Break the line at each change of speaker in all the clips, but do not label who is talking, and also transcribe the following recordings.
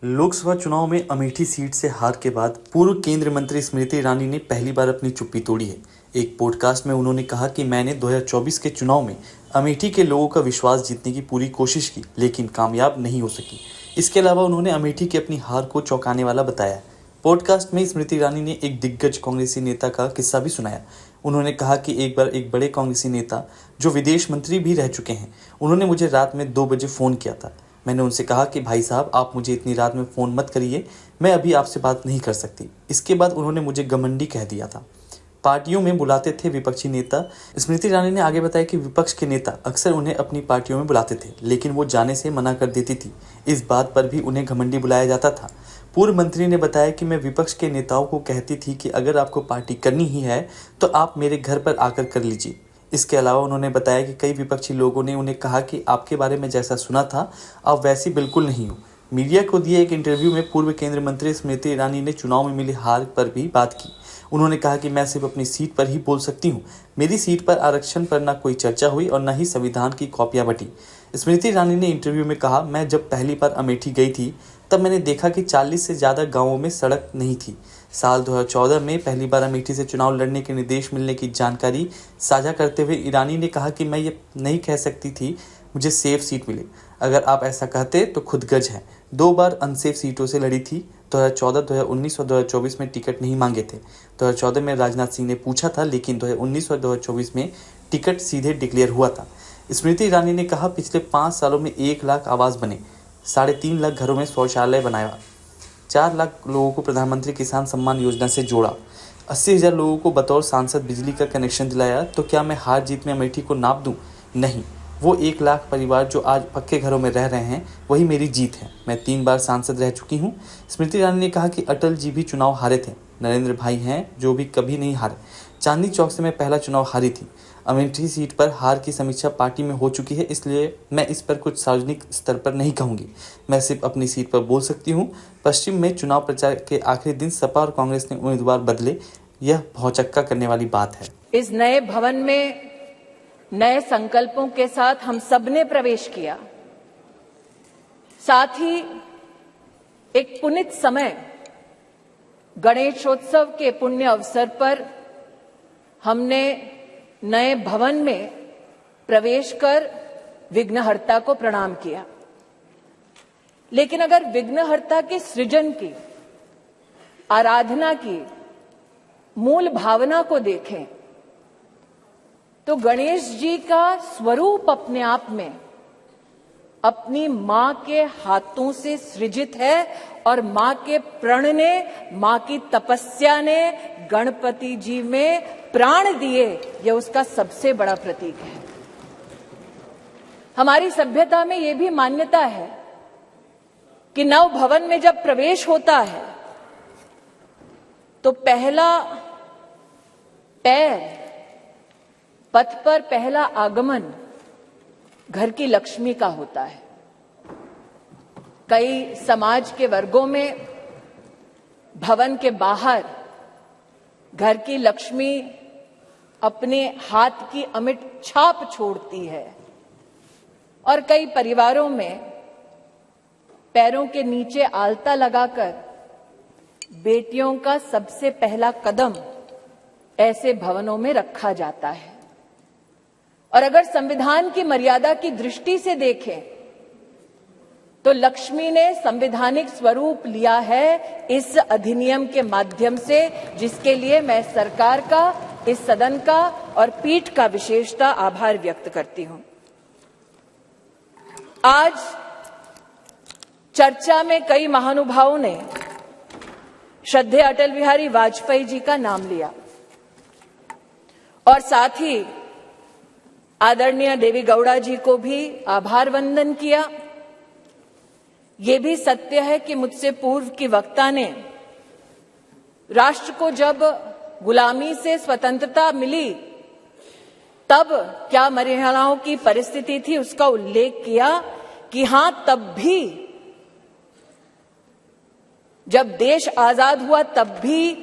लोकसभा चुनाव में अमेठी सीट से हार के बाद पूर्व केंद्रीय मंत्री स्मृति ईरानी ने पहली बार अपनी चुप्पी तोड़ी है। एक पॉडकास्ट में उन्होंने कहा कि मैंने 2024 के चुनाव में अमेठी के लोगों का विश्वास जीतने की पूरी कोशिश की, लेकिन कामयाब नहीं हो सकी। इसके अलावा उन्होंने अमेठी की अपनी हार को चौंकाने वाला बताया। पॉडकास्ट में स्मृति ईरानी ने एक दिग्गज कांग्रेसी नेता का किस्सा भी सुनाया। उन्होंने कहा कि एक बार एक बड़े कांग्रेसी नेता जो विदेश मंत्री भी रह चुके हैं, उन्होंने मुझे रात में 2 बजे फ़ोन किया था। मैंने उनसे कहा कि भाई साहब, आप मुझे इतनी रात में फ़ोन मत करिए, मैं अभी आपसे बात नहीं कर सकती। इसके बाद उन्होंने मुझे घमंडी कह दिया था। पार्टियों में बुलाते थे विपक्षी नेता। स्मृति ईरानी ने आगे बताया कि विपक्ष के नेता अक्सर उन्हें अपनी पार्टियों में बुलाते थे, लेकिन वो जाने से मना कर देती थी। इस बात पर भी उन्हें घमंडी बुलाया जाता था। पूर्व मंत्री ने बताया कि मैं विपक्ष के नेताओं को कहती थी कि अगर आपको पार्टी करनी ही है तो आप मेरे घर पर आकर कर लीजिए। इसके अलावा उन्होंने बताया कि कई विपक्षी लोगों ने उन्हें कहा कि आपके बारे में जैसा सुना था आप वैसी बिल्कुल नहीं हो। मीडिया को दिए एक इंटरव्यू में पूर्व केंद्रीय मंत्री स्मृति ईरानी ने चुनाव में मिली हार पर भी बात की। उन्होंने कहा कि मैं सिर्फ अपनी सीट पर ही बोल सकती हूँ। मेरी सीट पर आरक्षण पर न कोई चर्चा हुई और न ही संविधान की कॉपियां बटी। स्मृति ईरानी ने इंटरव्यू में कहा, मैं जब पहली बार अमेठी गई थी तब मैंने देखा कि 40 से ज़्यादा गाँवों में सड़क नहीं थी। साल 2014 में पहली बार अमेठी से चुनाव लड़ने के निर्देश मिलने की जानकारी साझा करते हुए ईरानी ने कहा कि मैं ये नहीं कह सकती थी मुझे सेफ सीट मिले। अगर आप ऐसा कहते तो खुदगर्ज है। 2 बार अनसेफ सीटों से लड़ी थी। 2014, 2019 और 2024 में टिकट नहीं मांगे थे। 2014 में राजनाथ सिंह ने पूछा था, लेकिन 2019 और 2024 में टिकट सीधे डिक्लेयर हुआ था। स्मृति ईरानी ने कहा, पिछले 5 सालों में 1 लाख आवास बने, 3.5 लाख घरों में शौचालय बनाया, 4 लाख लोगों को प्रधानमंत्री किसान सम्मान योजना से जोड़ा, 80,000 लोगों को बतौर सांसद बिजली का कनेक्शन दिलाया। तो क्या मैं हार जीत में अमेठी को नाप दूं? नहीं, वो 1 लाख परिवार जो आज पक्के घरों में रह रहे हैं वही मेरी जीत है। मैं 3 बार सांसद रह चुकी हूँ। स्मृति ईरानी ने कहा कि अटल जी भी चुनाव हारे थे। नरेंद्र भाई हैं जो भी कभी नहीं हारे। चांदनी चौक से मैं पहला चुनाव हारी थी। अमेठी सीट पर हार की समीक्षा पार्टी में हो चुकी है, इसलिए मैं इस पर कुछ सार्वजनिक स्तर पर नहीं कहूंगी। मैं सिर्फ अपनी सीट पर बोल सकती हूँ। पश्चिम में चुनाव प्रचार के आखिरी दिन सपा और कांग्रेस ने उम्मीदवार बदले, यह भौचक्का करने वाली बात है।
इस नए भवन में नए संकल्पों के साथ हम सबने प्रवेश किया। साथ ही एक पुनीत समय गणेशोत्सव के पुण्य अवसर पर हमने नए भवन में प्रवेश कर विघ्नहर्ता को प्रणाम किया। लेकिन अगर विघ्नहर्ता के सृजन की, आराधना की मूल भावना को देखें तो गणेश जी का स्वरूप अपने आप में अपनी मां के हाथों से सृजित है और मां के प्रण ने, मां की तपस्या ने गणपति जी में प्राण दिए, यह उसका सबसे बड़ा प्रतीक है। हमारी सभ्यता में यह भी मान्यता है कि नव भवन में जब प्रवेश होता है तो पहला पैर, पथ पर पहला आगमन घर की लक्ष्मी का होता है। कई समाज के वर्गों में भवन के बाहर घर की लक्ष्मी अपने हाथ की अमिट छाप छोड़ती है और कई परिवारों में पैरों के नीचे आलता लगाकर बेटियों का सबसे पहला कदम ऐसे भवनों में रखा जाता है। और अगर संविधान की मर्यादा की दृष्टि से देखें तो लक्ष्मी ने संवैधानिक स्वरूप लिया है इस अधिनियम के माध्यम से, जिसके लिए मैं सरकार का, इस सदन का और पीठ का विशेषता आभार व्यक्त करती हूं। आज चर्चा में कई महानुभावों ने श्रद्धेय अटल बिहारी वाजपेयी जी का नाम लिया और साथ ही आदरणीय देवी गौड़ा जी को भी आभार वंदन किया। ये भी सत्य है कि मुझसे पूर्व की वक्ता ने राष्ट्र को जब गुलामी से स्वतंत्रता मिली तब क्या महिलाओं की परिस्थिति थी उसका उल्लेख किया कि हां, तब भी जब देश आजाद हुआ तब भी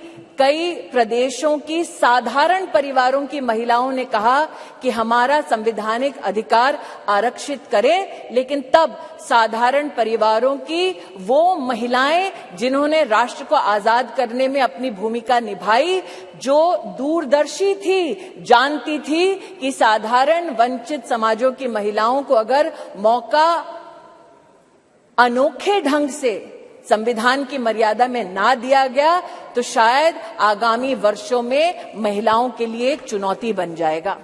कई प्रदेशों की साधारण परिवारों की महिलाओं ने कहा कि हमारा संवैधानिक अधिकार आरक्षित करें, लेकिन तब साधारण परिवारों की वो महिलाएं जिन्होंने राष्ट्र को आजाद करने में अपनी भूमिका निभाई, जो दूरदर्शी थी, जानती थी कि साधारण वंचित समाजों की महिलाओं को अगर मौका अनोखे ढंग से संविधान की मर्यादा में ना दिया गया तो शायद आगामी वर्षों में महिलाओं के लिए चुनौती बन जाएगा।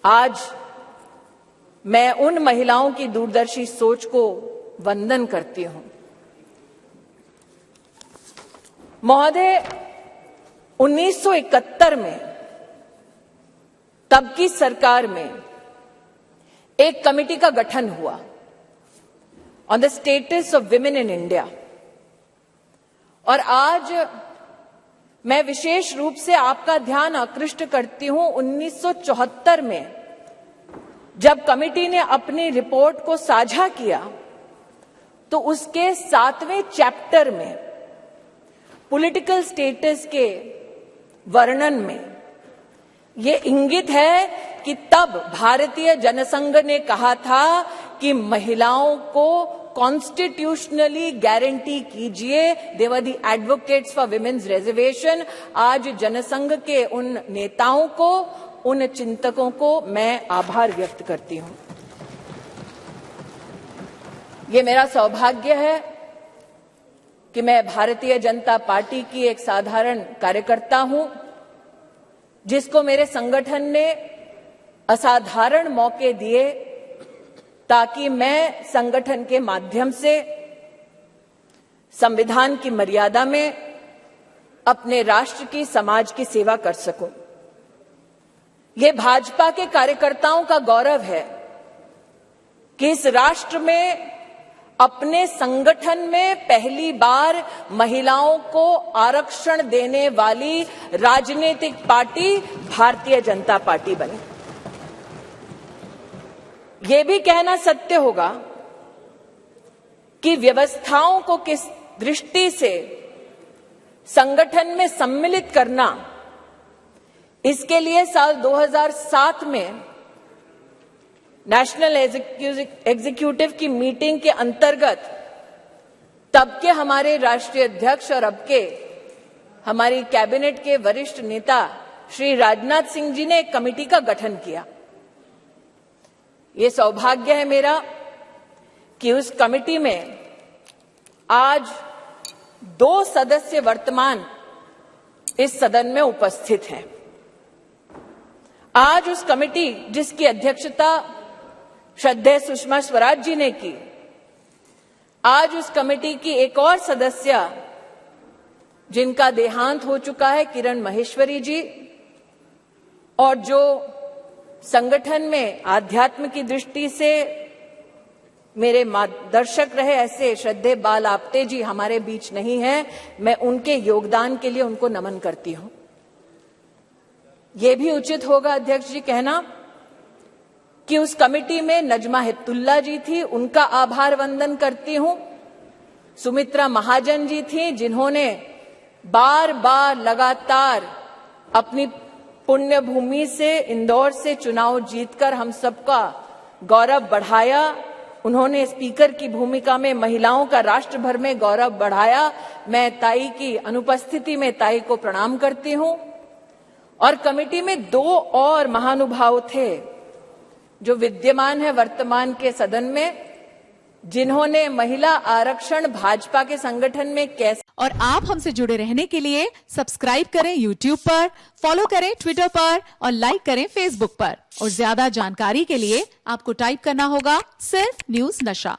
आज मैं उन महिलाओं की दूरदर्शी सोच को वंदन करती हूं। महोदय, 1971 में तब की सरकार में एक कमेटी का गठन हुआ on the status of women in India, और आज मैं विशेष रूप से आपका ध्यान आकृष्ट करती हूं 1974 में जब कमेटी ने अपनी रिपोर्ट को साझा किया तो उसके 7वें चैप्टर में पॉलिटिकल स्टेटस के वर्णन में ये इंगित है कि तब भारतीय जनसंघ ने कहा था कि महिलाओं को कॉन्स्टिट्यूशनली गारंटी कीजिए। They were the advocates for women's reservation. आज जनसंघ के उन नेताओं को, उन चिंतकों को मैं आभार व्यक्त करती हूं। ये मेरा सौभाग्य है कि मैं भारतीय जनता पार्टी की एक साधारण कार्यकर्ता हूं, जिसको मेरे संगठन ने असाधारण मौके दिए ताकि मैं संगठन के माध्यम से संविधान की मर्यादा में अपने राष्ट्र की, समाज की सेवा कर सकूं। ये भाजपा के कार्यकर्ताओं का गौरव है कि इस राष्ट्र में अपने संगठन में पहली बार महिलाओं को आरक्षण देने वाली राजनीतिक पार्टी भारतीय जनता पार्टी बनी। ये भी कहना सत्य होगा कि व्यवस्थाओं को किस दृष्टि से संगठन में सम्मिलित करना, इसके लिए साल 2007 में नेशनल एग्जीक्यूटिव की मीटिंग के अंतर्गत तब के हमारे राष्ट्रीय अध्यक्ष और अब के हमारी कैबिनेट के वरिष्ठ नेता श्री राजनाथ सिंह जी ने एक कमेटी का गठन किया। ये सौभाग्य है मेरा कि उस कमेटी में आज 2 सदस्य वर्तमान इस सदन में उपस्थित हैं। आज उस कमेटी जिसकी अध्यक्षता श्रद्धेय सुषमा स्वराज जी ने की, आज उस कमेटी की एक और सदस्य जिनका देहांत हो चुका है, किरण माहेश्वरी जी, और जो संगठन में आध्यात्म की दृष्टि से मेरे मार्गदर्शक रहे, ऐसे श्रद्धेय बाल आपटे जी हमारे बीच नहीं हैं। मैं उनके योगदान के लिए उनको नमन करती हूं। यह भी उचित होगा अध्यक्ष जी कहना कि उस कमेटी में नजमा हिप्तुल्ला जी थी, उनका आभार वंदन करती हूं। सुमित्रा महाजन जी थी, जिन्होंने बार बार लगातार अपनी पुण्य भूमि से, इंदौर से चुनाव जीतकर हम सबका गौरव बढ़ाया। उन्होंने स्पीकर की भूमिका में महिलाओं का राष्ट्र भर में गौरव बढ़ाया। मैं ताई की अनुपस्थिति में ताई को प्रणाम करती हूं। और कमेटी में 2 और महानुभाव थे जो विद्यमान है वर्तमान के सदन में, जिन्होंने महिला आरक्षण भाजपा के संगठन में कैसे।
और आप हमसे जुड़े रहने के लिए सब्सक्राइब करें YouTube पर, फॉलो करें Twitter पर और लाइक करें Facebook पर। और ज्यादा जानकारी के लिए आपको टाइप करना होगा सिर्फ न्यूज नशा।